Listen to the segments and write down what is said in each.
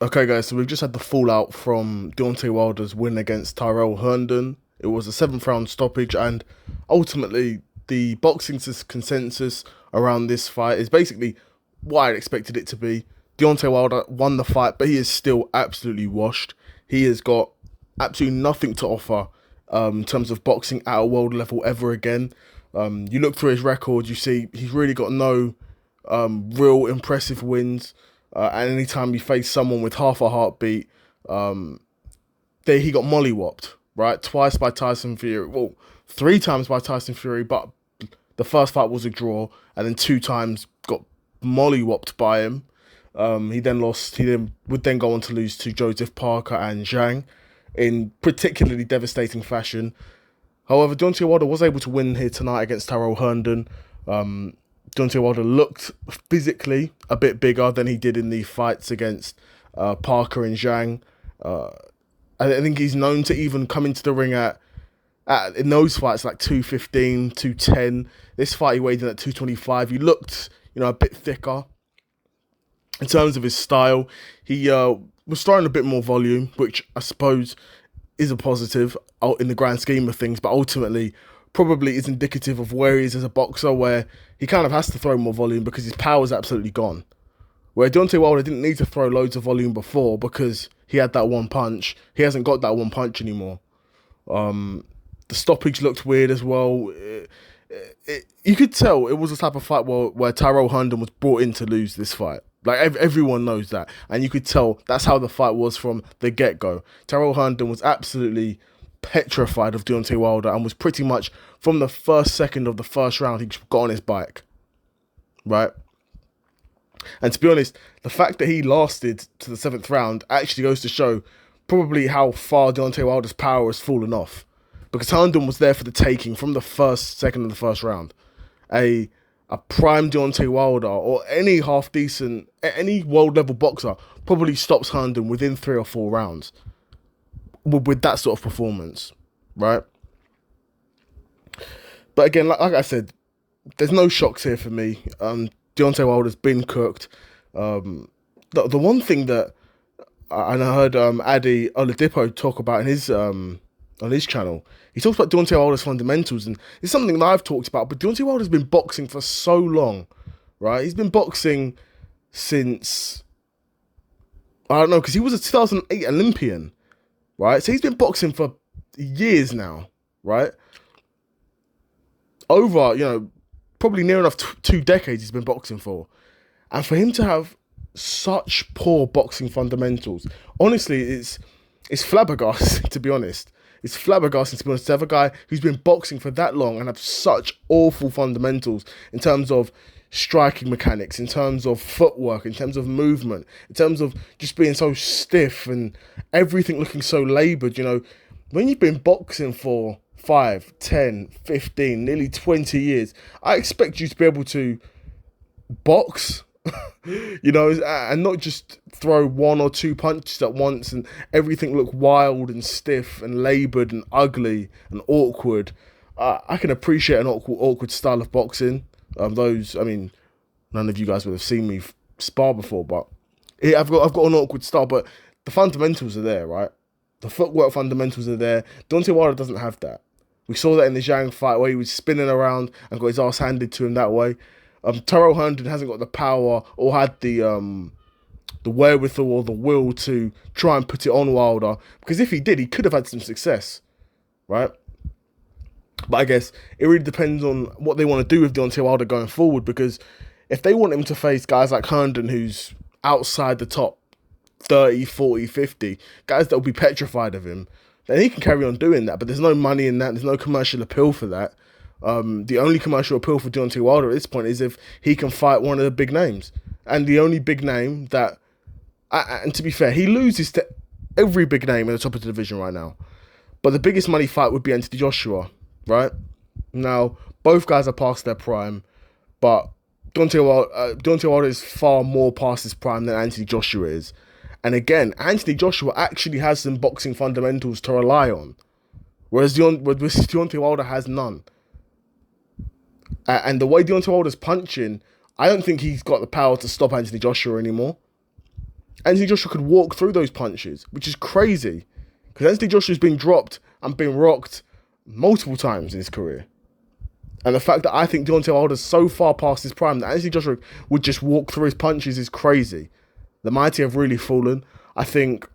Okay, guys, so we've just had the fallout from Deontay Wilder's win against Tyrell Herndon. It was a seventh round stoppage, and ultimately, the boxing consensus around this fight is basically what I expected it to be. Deontay Wilder won the fight, but he is still absolutely washed. He has got absolutely nothing to offer in terms of boxing at a world level ever again. You look through his record, you see he's really got no real impressive wins. And anytime he faced someone with half a heartbeat, he got mollywopped, right? Twice by Tyson Fury. Well, three times by Tyson Fury, but the first fight was a draw, and then two times got mollywopped by him. He then lost. He then would then go on to lose to Joseph Parker and Zhang in particularly devastating fashion. However, Deontay Wilder was able to win here tonight against Tyrell Herndon. Deontay Wilder looked physically a bit bigger than he did in the fights against Parker and Zhang. I think he's known to even come into the ring at in those fights like 215, 210. This fight he weighed in at 225. He looked, a bit thicker. In terms of his style, he was throwing a bit more volume, which I suppose is a positive in the grand scheme of things, but ultimately probably is indicative of where he is as a boxer, where he kind of has to throw more volume because his power is absolutely gone. Where Deontay Wilder didn't need to throw loads of volume before because he had that one punch. He hasn't got that one punch anymore. The stoppage looked weird as well. You could tell it was the type of fight where Tyrell Herndon was brought in to lose this fight. Like, everyone knows that. And you could tell that's how the fight was from the get-go. Tyrell Herndon was absolutely petrified of Deontay Wilder and was pretty much, from the first second of the first round, he got on his bike. Right? And to be honest, the fact that he lasted to the seventh round actually goes to show probably how far Deontay Wilder's power has fallen off. Because Herndon was there for the taking from the first second of the first round. A prime Deontay Wilder or any half-decent, any world-level boxer probably stops Herndon within 3 or 4 rounds with that sort of performance, right? But again, like I said, there's no shocks here for me. Deontay Wilder's been cooked. The one thing that I heard Adi Oladipo talk about in his on his channel, he talks about Deontay Wilder's fundamentals, and it's something that I've talked about, but Deontay Wilder's been boxing for so long, right? He's been boxing since, I don't know, because he was a 2008 Olympian, right? So he's been boxing for years now, right? Over, probably near enough 2 decades he's been boxing for. And for him to have such poor boxing fundamentals, honestly, it's flabbergasting, to be honest. It's flabbergasting, to be honest, to have a guy who's been boxing for that long and have such awful fundamentals in terms of striking mechanics, in terms of footwork, in terms of movement, in terms of just being so stiff and everything looking so laboured. When you've been boxing for 5, 10, 15, nearly 20 years, I expect you to be able to box, and not just throw 1 or 2 punches at once and everything look wild and stiff and laboured and ugly and awkward. I can appreciate an awkward style of boxing. None of you guys would have seen me spar before, but I've got an awkward style, but the fundamentals are there, right? The footwork fundamentals are there. Deontay Wilder doesn't have that. We saw that in the Zhang fight where he was spinning around and got his ass handed to him that way. Tyrell Herndon hasn't got the power or had the wherewithal or the will to try and put it on Wilder, because if he did, he could have had some success, right? But I guess it really depends on what they want to do with Deontay Wilder going forward, because if they want him to face guys like Herndon, who's outside the top 30, 40, 50, guys that will be petrified of him, then he can carry on doing that. But there's no money in that. There's no commercial appeal for that. The only commercial appeal for Deontay Wilder at this point is if he can fight one of the big names. And the only big name that, and to be fair, he loses to every big name in the top of the division right now. But the biggest money fight would be Anthony Joshua, right? Now, both guys are past their prime, but Deontay Wilder is far more past his prime than Anthony Joshua is. And again, Anthony Joshua actually has some boxing fundamentals to rely on, whereas Deontay Wilder has none. And the way Deontay Wilder's punching, I don't think he's got the power to stop Anthony Joshua anymore. Anthony Joshua could walk through those punches, which is crazy. Because Anthony Joshua's been dropped and been rocked multiple times in his career. And the fact that I think Deontay Wilder's so far past his prime that Anthony Joshua would just walk through his punches is crazy. The mighty have really fallen. I think,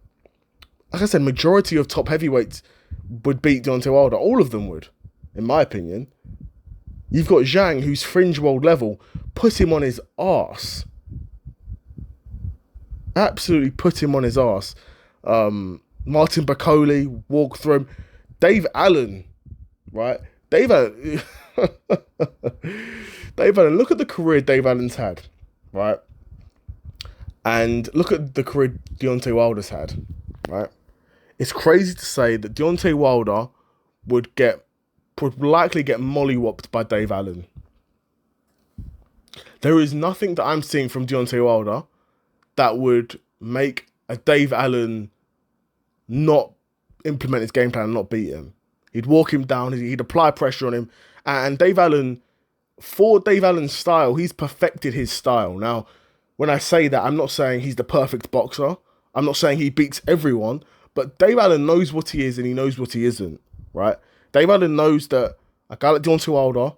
like I said, majority of top heavyweights would beat Deontay Wilder. All of them would, in my opinion. You've got Zhang, who's fringe world level, put him on his arse. Absolutely put him on his arse. Martin Bakole walked through him. Dave Allen, right? Dave Allen, look at the career Dave Allen's had, right? And look at the career Deontay Wilder's had, right? It's crazy to say that Deontay Wilder would likely get mollywopped by Dave Allen. There is nothing that I'm seeing from Deontay Wilder that would make a Dave Allen not implement his game plan and not beat him. He'd walk him down, he'd apply pressure on him. And Dave Allen, for Dave Allen's style, he's perfected his style. Now, when I say that, I'm not saying he's the perfect boxer. I'm not saying he beats everyone. But Dave Allen knows what he is and he knows what he isn't, right? Dave Allen knows that a guy like Deontay Wilder,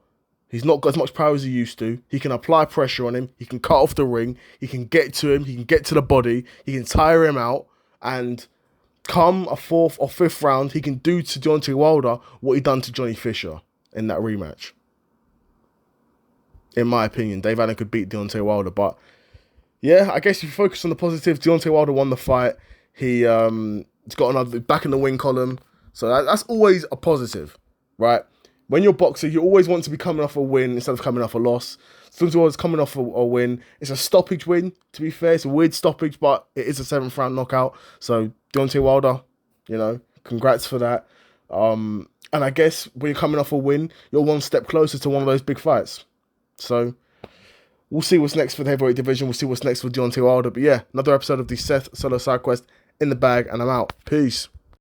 he's not got as much power as he used to. He can apply pressure on him. He can cut off the ring. He can get to him. He can get to the body. He can tire him out. And come a fourth or fifth round, he can do to Deontay Wilder what he done to Johnny Fisher in that rematch. In my opinion, Dave Allen could beat Deontay Wilder. But yeah, I guess if you focus on the positives, Deontay Wilder won the fight. He's got another back in the win column. So that's always a positive, right? When you're boxing, you always want to be coming off a win instead of coming off a loss. Deontay Wilder's coming off a win. It's a stoppage win, to be fair. It's a weird stoppage, but it is a 7th round knockout. So Deontay Wilder, congrats for that. And I guess when you're coming off a win, you're one step closer to one of those big fights. So we'll see what's next for the heavyweight division. We'll see what's next for Deontay Wilder. But yeah, another episode of the Seth Solo Side Quest in the bag, and I'm out. Peace.